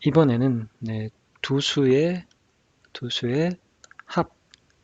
이번에는 두 수의 합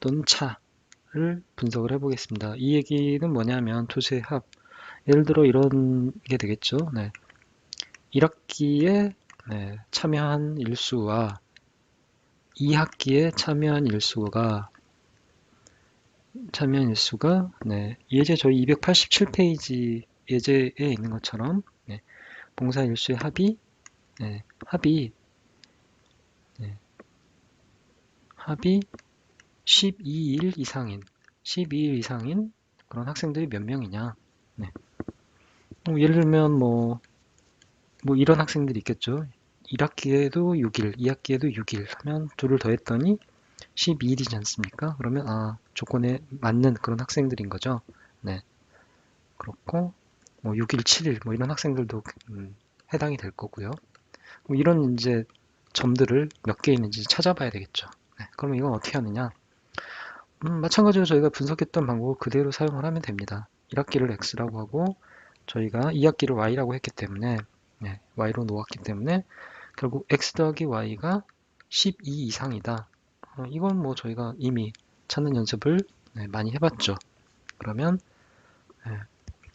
또는 차를 분석을 해보겠습니다. 이 얘기는 뭐냐면 두 수의 합, 예를 들어 이런 게 되겠죠. 1학기에 참여한 일수와 2학기에 참여한 일수가 예제 저희 287페이지 예제에 있는 것처럼 봉사 일수의 합이 네, 합이 12일 이상인 그런 학생들이 몇 명이냐. 예를 들면 이런 학생들이 있겠죠. 1학기에도 6일, 2학기에도 6일 하면 둘을 더했더니 12일이지 않습니까? 그러면 조건에 맞는 그런 학생들인 거죠. 네. 그렇고 6일, 7일 이런 학생들도 해당이 될 거고요. 이런 이제 점들을 몇 개 있는지 찾아봐야 되겠죠. 그러면 이건 어떻게 하느냐? 마찬가지로 저희가 분석했던 방법을 그대로 사용을 하면 됩니다. 1학기를 x라고 하고 저희가 2학기를 y라고 했기 때문에 y로 놓았기 때문에 결국 x 더하기 y가 12 이상이다. 이건 저희가 이미 찾는 연습을 많이 해봤죠. 그러면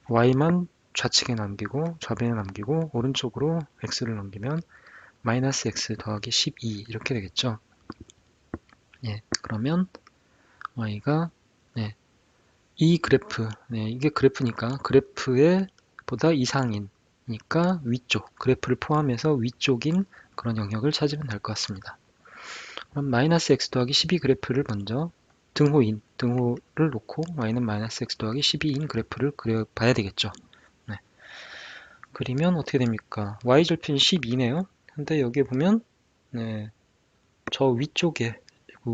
y만 좌측에 남기고 좌변에 남기고 오른쪽으로 x를 넘기면 마이너스 x 더하기 12 이렇게 되겠죠. 그러면 y가 이 그래프, 이게 그래프니까 그래프에 보다 이상이니까 위쪽, 그래프를 포함해서 위쪽인 그런 영역을 찾으면 될 것 같습니다. 그럼 마이너스 x 더하기 12 그래프를 먼저 등호를 놓고 y는 마이너스 x 더하기 12인 그래프를 그려봐야 되겠죠. 그리면 어떻게 됩니까? y절편 12네요. 근데 여기에 보면 저 위쪽에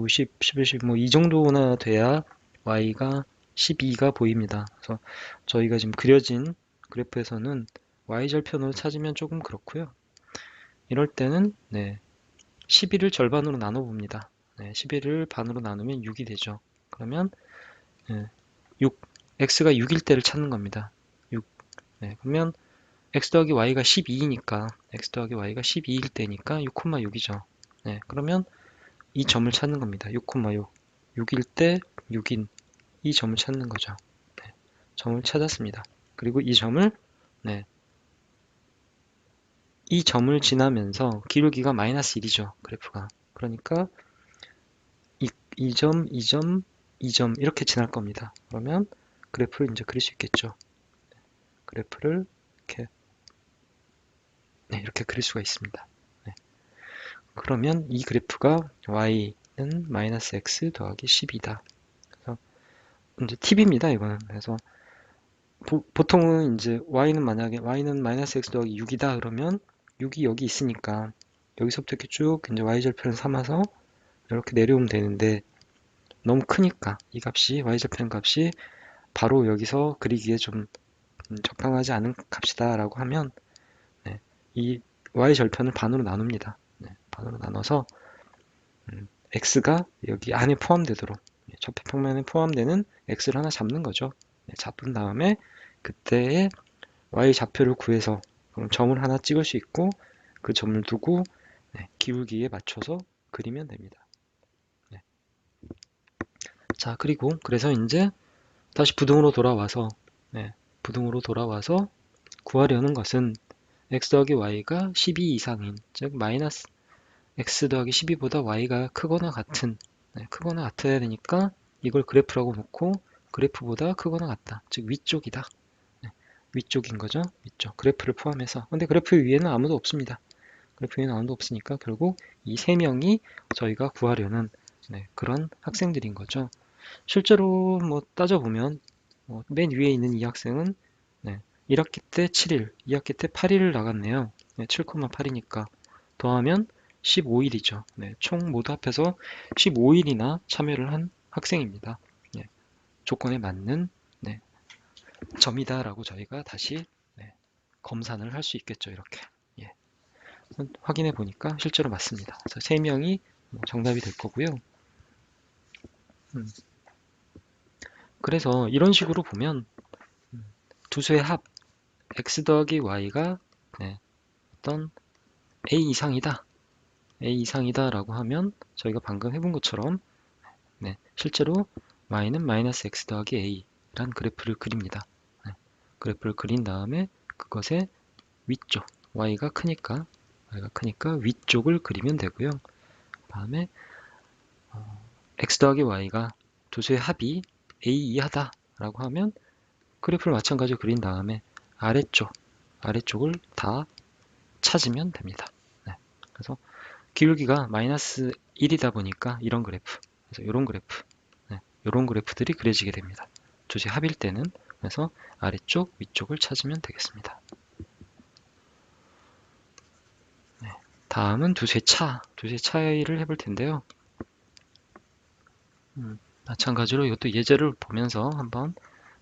10, 11, 12, 이 정도나 돼야 y가 12가 보입니다. 그래서 저희가 지금 그려진 그래프에서는 y절편으로 찾으면 조금 그렇고요. 이럴 때는 12를 절반으로 나눠 봅니다. 12를 반으로 나누면 6이 되죠. 그러면 6, x가 6일 때를 찾는 겁니다. 6. 그러면 x 더하기 y가 12이니까 x 더하기 y가 12일 때니까 6,6이죠. 그러면 이 점을 찾는 겁니다. 6,6. 6일 때 6인 이 점을 찾는 거죠. 점을 찾았습니다. 그리고 이 점을 지나면서 기울기가 마이너스 1이죠. 그래프가. 그러니까 이 점, 이 점, 이 점 이렇게 지날 겁니다. 그러면 그래프를 이제 그릴 수 있겠죠. 그래프를 이렇게 그릴 수가 있습니다. 그러면 이 그래프가 y는 마이너스 x 더하기 10이다. 그래서 이제 팁입니다. 이거는. 그래서 보통은 이제 만약에 y는 마이너스 x 더하기 6이다 그러면 6이 여기 있으니까 여기서부터 이렇게 쭉 이제 y절편을 삼아서 이렇게 내려오면 되는데 너무 크니까 이 값이 y절편 값이 바로 여기서 그리기에 좀 적당하지 않은 값이다 라고 하면 이 y절편을 반으로 나눕니다. 반으로 나눠서 x가 여기 안에 포함되도록 접해평면에 포함되는 x를 하나 잡는 거죠. 잡은 다음에 그때의 y 좌표를 구해서 그럼 점을 하나 찍을 수 있고 그 점을 두고 기울기에 맞춰서 그리면 됩니다. 자, 그리고 그래서 이제 다시 부등으로 돌아와서 구하려는 것은 x 더하기 y가 12 이상인 즉 마이너스 x 더하기 12보다 y가 크거나 같아야 되니까 이걸 그래프라고 놓고 그래프보다 크거나 같다. 즉 위쪽이다. 위쪽인 거죠. 위쪽. 그래프를 포함해서. 근데 그래프 위에는 아무도 없습니다. 그래프 위에는 아무도 없으니까 결국 이 세 명이 저희가 구하려는 그런 학생들인 거죠. 실제로 따져보면 맨 위에 있는 이 학생은 1학기 때 7일, 2학기 때 8일을 나갔네요. 7,8이니까 더하면 15일이죠. 총 모두 합해서 15일이나 참여를 한 학생입니다. 조건에 맞는 점이다라고 저희가 다시 검산을 할 수 있겠죠. 이렇게 확인해 보니까 실제로 맞습니다. 그래서 3명이 정답이 될 거고요. 그래서 이런 식으로 보면 두 수의 합 x 더하기 y가 어떤 A 이상이다. A 이상이다 라고 하면 저희가 방금 해본 것처럼 실제로 y는 마이너스 x 더하기 a란 그래프를 그립니다. 그래프를 그린 다음에 그것의 위쪽, y가 크니까 위쪽을 그리면 되고요. 다음에 x 더하기 y가 두 수의 합이 a 이하다 라고 하면 그래프를 마찬가지로 그린 다음에 아래쪽을 다 찾으면 됩니다. 그래서 기울기가 마이너스 1이다 보니까 이런 그래프, 그래서 이런 그래프들이 그려지게 됩니다. 두 수의 합일 때는. 그래서 아래쪽, 위쪽을 찾으면 되겠습니다. 다음은 두 수의 차이를 해볼 텐데요. 마찬가지로 이것도 예제를 보면서 한번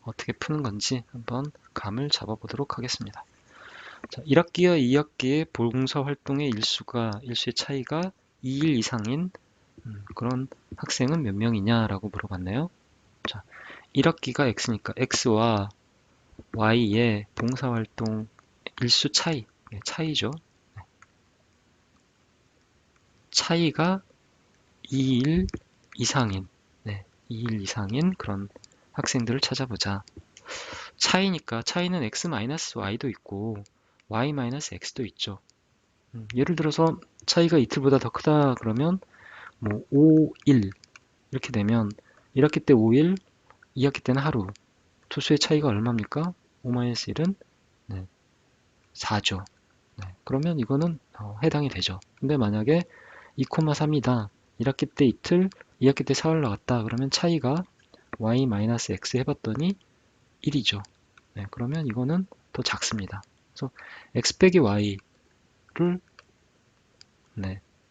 어떻게 푸는 건지 한번 감을 잡아보도록 하겠습니다. 자, 1학기와 2학기의 봉사활동의 일수의 차이가 2일 이상인 그런 학생은 몇 명이냐라고 물어봤네요. 자, 1학기가 x니까 x와 y의 봉사활동 일수 차이죠. 차이가 2일 이상인 2일 이상인 그런 학생들을 찾아보자. 차이니까 차이는 x-y도 있고 y-x도 있죠. 예를 들어서 차이가 이틀보다 더 크다 그러면 뭐 5일 이렇게 되면 1학기 때 5일, 2학기 때는 하루. 투수의 차이가 얼마입니까? 5-1은 4죠. 그러면 이거는 해당이 되죠. 근데 만약에 2,3이다. 1학기 때 이틀, 2학기 때 사흘 나갔다. 그러면 차이가 y-x 해봤더니 1이죠. 그러면 이거는 더 작습니다. 그래서 x 빼기 y를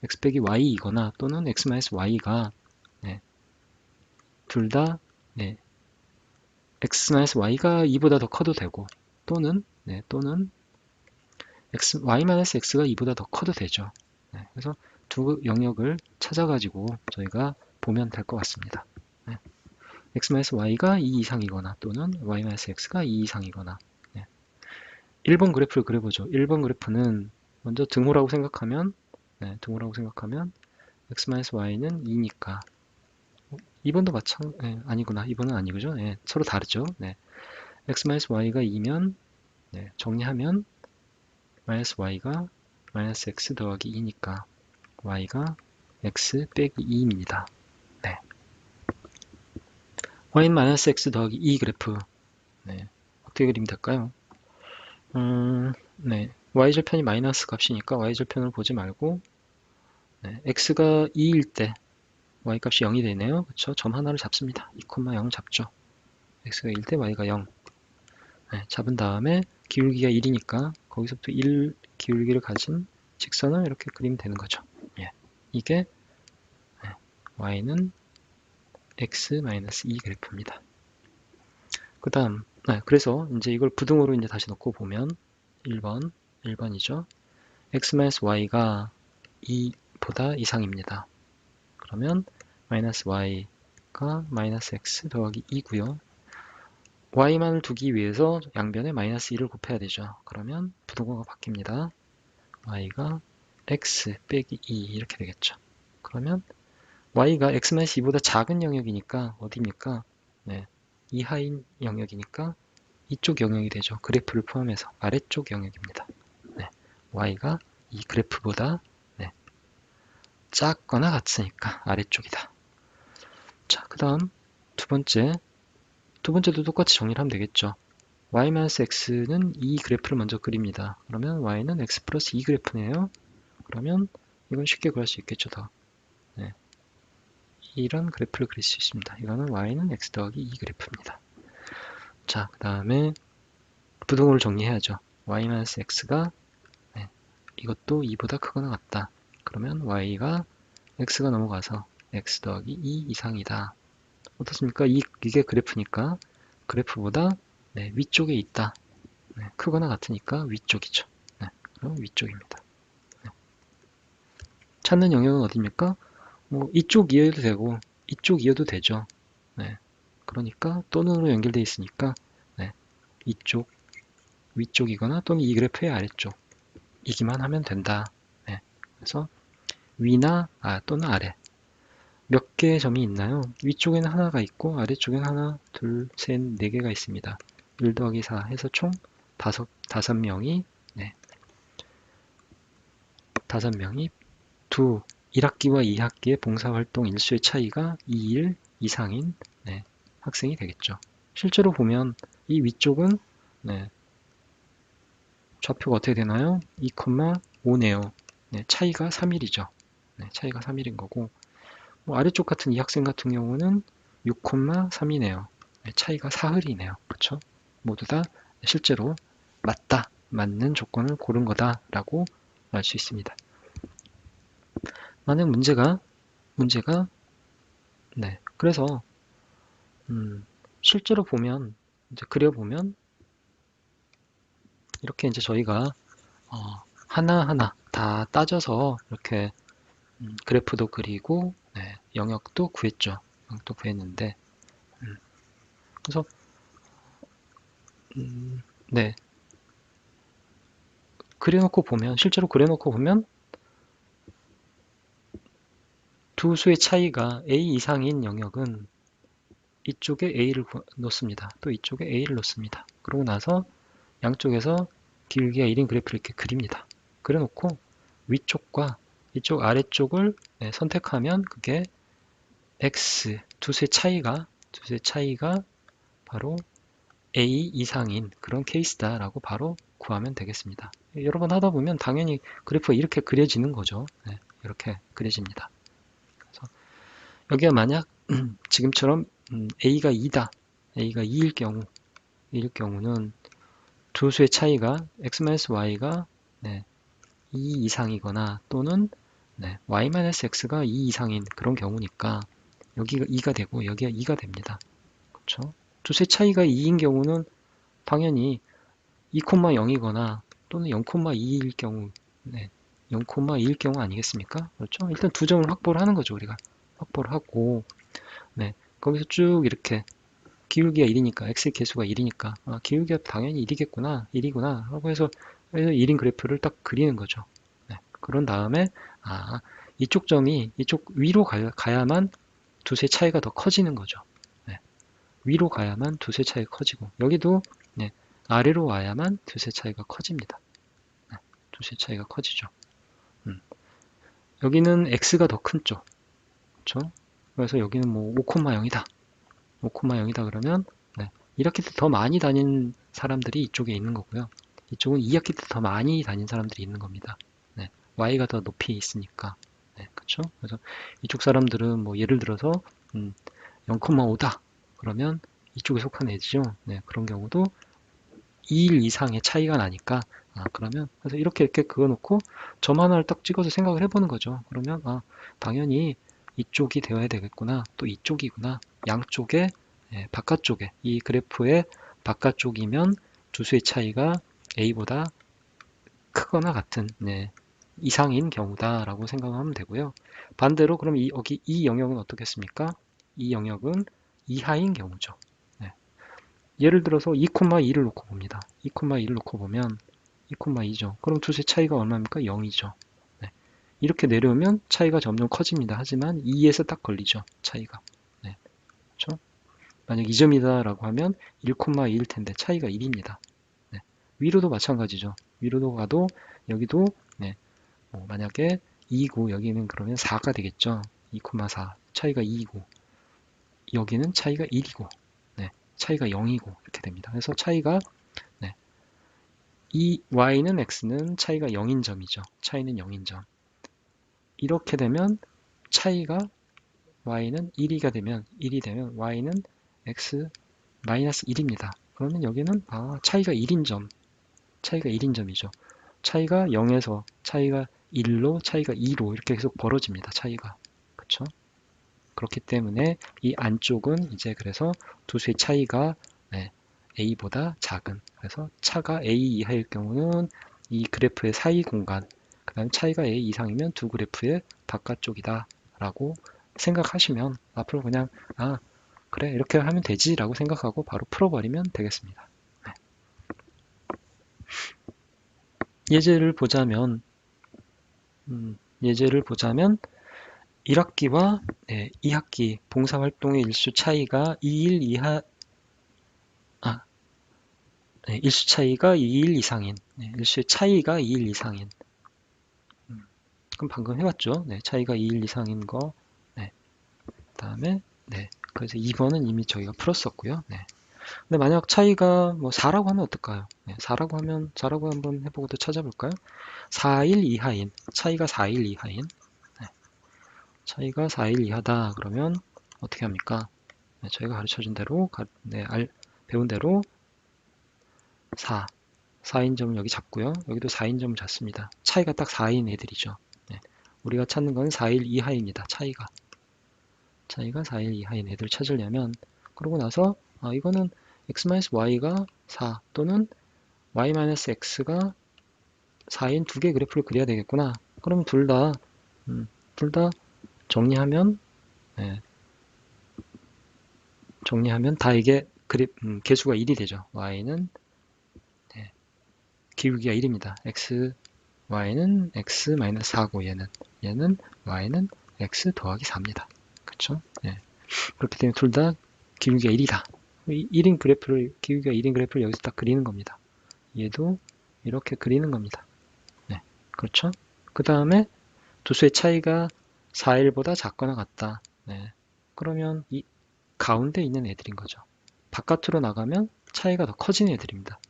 x 빼기 y이거나 또는 x-y가 둘 다 x-y가 2보다 더 커도 되고 또는 y-x가 2보다 더 커도 되죠. 그래서 두 영역을 찾아가지고 저희가 보면 될 것 같습니다. x-y가 2 이상이거나 또는 y-x가 2 이상이거나 1번 그래프를 그려보죠. 1번 그래프는 먼저 등호라고 생각하면 x-y는 2니까 2번도 아니구나. 2번은 아니죠. 서로 다르죠. x-y가 2면 정리하면 -y가 -x 더하기 2니까 y가 x 빼기 2입니다. y는 -x 더하기 2 그래프 어떻게 그리면 될까요? y절편이 마이너스 값이니까 y절편을 보지 말고 x가 2일 때 y값이 0이 되네요. 그렇죠? 점 하나를 잡습니다. 2,0 잡죠. x가 1일 때 y가 0 잡은 다음에 기울기가 1이니까 거기서부터 1 기울기를 가진 직선을 이렇게 그리면 되는 거죠. 이게 y는 x-2 그래프입니다. 그 다음 그래서 이제 이걸 부등호로 이제 다시 넣고 보면 1번이죠. x-y가 2보다 이상입니다. 그러면 -y가 -x 더하기 2고요. y만을 두기 위해서 양변에 -1을 곱해야 되죠. 그러면 부등호가 바뀝니다. y가 x 빼기 2 이렇게 되겠죠. 그러면 y가 x-2보다 작은 영역이니까 어디입니까? 이하인 영역이니까 이쪽 영역이 되죠. 그래프를 포함해서 아래쪽 영역입니다. y가 이 그래프보다 작거나 같으니까 아래쪽이다. 자, 그 다음 두 번째도 똑같이 정리를 하면 되겠죠. y-x는 이 그래프를 먼저 그립니다. 그러면 y는 x 플러스 2 그래프네요. 그러면 이건 쉽게 구할 수 있겠죠. 더. 이런 그래프를 그릴 수 있습니다. 이거는 y는 x 더하기 2 그래프입니다. 자, 그 다음에 부등호를 정리해야죠. y-x가 이것도 2보다 크거나 같다. 그러면 y가 x가 넘어가서 x 더하기 2 이상이다. 어떻습니까? 이게 그래프니까 그래프보다 위쪽에 있다. 크거나 같으니까 위쪽이죠. 그럼 위쪽입니다. 찾는 영역은 어디입니까? 뭐 이쪽 이어도 되고 이쪽 이어도 되죠. 그러니까 또는으로 연결되어 있으니까 이쪽, 위쪽이거나 또는 이 그래프의 아래쪽이기만 하면 된다. 그래서 위나 또는 아래 몇 개의 점이 있나요? 위쪽에는 하나가 있고 아래쪽에는 하나, 둘, 셋, 네 개가 있습니다. 1 더하기 4 해서 총 다섯 명이 네, 다섯 명이 1학기와 2학기의 봉사활동 일수의 차이가 2일 이상인 네, 학생이 되겠죠. 실제로 보면 이 위쪽은 네, 좌표가 어떻게 되나요? 2,5네요. 네, 차이가 3일이죠. 네, 차이가 3일인 거고 뭐 아래쪽 같은 이 학생 같은 경우는 6,3이네요. 네, 차이가 4흘이네요. 그렇죠? 모두 다 실제로 맞다, 맞는 조건을 고른 거다라고 알 수 있습니다. 만약 문제가 네, 그래서 실제로 보면 이제 그려보면 이렇게 이제 저희가 하나하나 다 따져서 이렇게 그래프도 그리고 네, 영역도 구했죠. 영역도 구했는데 그래서 네, 그려놓고 보면 실제로 그려놓고 보면 두 수의 차이가 a 이상인 영역은 이쪽에 a를 놓습니다. 또 이쪽에 a를 놓습니다. 그러고 나서 양쪽에서 기울기가 1인 그래프를 이렇게 그립니다. 그려놓고 위쪽과 이쪽 아래쪽을 네, 선택하면 그게 x 두수의 차이가 바로 a 이상인 그런 케이스다라고 바로 구하면 되겠습니다. 여러 번 하다 보면 당연히 그래프가 이렇게 그려지는 거죠. 네, 이렇게 그려집니다. 그래서 여기가 만약 지금처럼 a가 2다, a가 2일 경우는 두 수의 차이가 x-y가 네, 2 이상이거나 또는 네, y-x가 2 이상인 그런 경우니까 여기가 2가 되고 여기가 2가 됩니다. 그렇죠? 두수의 차이가 2인 경우는 당연히 2,0이거나 또는 0,2일 경우, 네, 0,2일 경우 아니겠습니까? 그렇죠? 일단 두 점을 확보를 하는 거죠, 우리가. 확보를 하고, 네, 거기서 쭉 이렇게 기울기가 1이니까, x의 개수가 1이니까, 기울기가 당연히 1이겠구나, 1이구나, 하고 해서 1인 그래프를 딱 그리는 거죠. 네, 그런 다음에, 이쪽 점이 이쪽 위로 가야만 두세 차이가 더 커지는 거죠. 네, 위로 가야만 두세 차이가 커지고, 여기도 네, 아래로 와야만 두세 차이가 커집니다. 네, 두세 차이가 커지죠. 여기는 x가 더 큰 쪽, 그렇죠? 그래서 여기는 뭐 5,0이다. 5,0이다 그러면 네, 1학기 때 더 많이 다닌 사람들이 이쪽에 있는 거고요. 이쪽은 2학기 때 더 많이 다닌 사람들이 있는 겁니다. 네, y가 더 높이 있으니까. 네, 그렇죠? 그래서 이쪽 사람들은 뭐 예를 들어서 0,5다. 그러면 이쪽에 속한 애지요. 네, 그런 경우도 2일 이상의 차이가 나니까 그러면 그래서 이렇게 그어놓고 점 하나를 딱 찍어서 생각을 해보는 거죠. 그러면 당연히 이쪽이 되어야 되겠구나. 또 이쪽이구나. 양쪽에 바깥쪽에 이 그래프의 바깥쪽이면 두 수의 차이가 A보다 크거나 같은 이상인 경우다라고 생각하면 되고요. 반대로 그럼 여기 이 영역은 어떻겠습니까? 이 영역은 이하인 경우죠. 네. 예를 들어서 2,2를 놓고 봅니다. 2,2를 놓고 보면 2,2죠. 그럼 두수의 차이가 얼마입니까? 0이죠. 네. 이렇게 내려오면 차이가 점점 커집니다. 하지만 2에서 딱 걸리죠. 차이가. 네. 그렇죠? 만약 2점이다라고 하면 1,2일 텐데 차이가 1입니다. 네. 위로도 마찬가지죠. 위로도 가도 여기도 만약에 2고 여기는 그러면 4가 되겠죠. 2,4 차이가 2이고 여기는 차이가 1이고 차이가 0이고 이렇게 됩니다. 그래서 차이가 이 y는 x는 차이가 0인 점이죠. 차이는 0인 점. 이렇게 되면 차이가 y는 1이 되면 y는 x 마이너스 1입니다. 그러면 여기는 차이가 1인 점. 차이가 1인 점이죠. 차이가 0에서 차이가 1로 차이가 2로 이렇게 계속 벌어집니다. 차이가. 그렇죠? 그렇기 때문에 이 안쪽은 이제 그래서 두 수의 차이가 A보다 작은 그래서 차가 A 이하일 경우는 이 그래프의 사이 공간 그 다음에 차이가 A 이상이면 두 그래프의 바깥쪽이다 라고 생각하시면 앞으로 그냥 그래 이렇게 하면 되지 라고 생각하고 바로 풀어버리면 되겠습니다. 예제를 보자면 예제를 보자면 1학기와 2학기 봉사활동의 일수 차이가 2일 이하, 일수 차이가 2일 이상인, 일수의 차이가 2일 이상인. 그럼 방금 해봤죠? 차이가 2일 이상인 거. 그다음에 그래서 2번은 이미 저희가 풀었었고요. 근데 만약 차이가 뭐 4라고 하면 어떨까요? 4라고 한번 해보고 또 찾아볼까요? 4일 이하인, 차이가 4일 이하인, 차이가 4일 이하다. 그러면 어떻게 합니까? 저희가 가르쳐준 대로, 배운 대로 4인 점을 여기 잡고요. 여기도 4인 점을 잡습니다. 차이가 딱 4인 애들이죠. 우리가 찾는 건 4일 이하입니다. 차이가 4일 이하인 애들 찾으려면, 그러고 나서 이거는 x-y가 4 또는 y-x가 4인 두 개 그래프를 그려야 되겠구나. 그럼 둘 다 정리하면 다 이게 개수가 1이 되죠. y는 기울기가 1입니다. y는 x-4고 얘는 y는 x 더하기 4입니다. 그렇죠? 그렇기 때문에 둘 다 기울기가 1이다. 1인 그래프를, 기울기가 1인 그래프를 여기서 딱 그리는 겁니다. 얘도 이렇게 그리는 겁니다. 그렇죠? 그 다음에 두 수의 차이가 4일보다 작거나 같다. 그러면 이 가운데 있는 애들인 거죠. 바깥으로 나가면 차이가 더 커지는 애들입니다.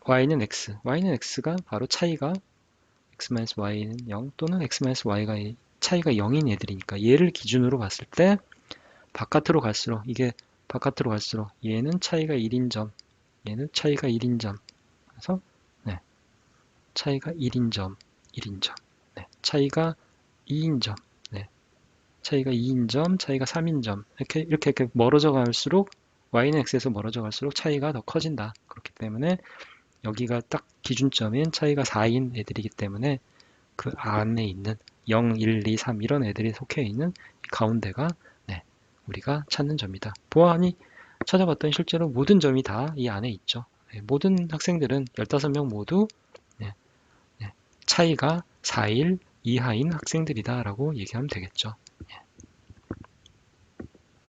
y는 x가 바로 차이가 x-y는 0 또는 x-y가 차이가 0인 애들이니까 얘를 기준으로 봤을 때 바깥으로 갈수록 얘는 차이가 1인 점, 얘는 차이가 1인 점. 그래서 차이가 1인 점, 차이가 2인 점, 차이가 2인 점, 차이가 3인 점. 이렇게 멀어져 갈수록 y는 x에서 멀어져 갈수록 차이가 더 커진다. 그렇기 때문에 여기가 딱 기준점인 차이가 4인 애들이기 때문에 그 안에 있는 0, 1, 2, 3 이런 애들이 속해 있는 가운데가 우리가 찾는 점이다. 보아하니 찾아봤더니 실제로 모든 점이 다 이 안에 있죠. 모든 학생들은 15명 모두 차이가 4일 이하인 학생들이다 라고 얘기하면 되겠죠.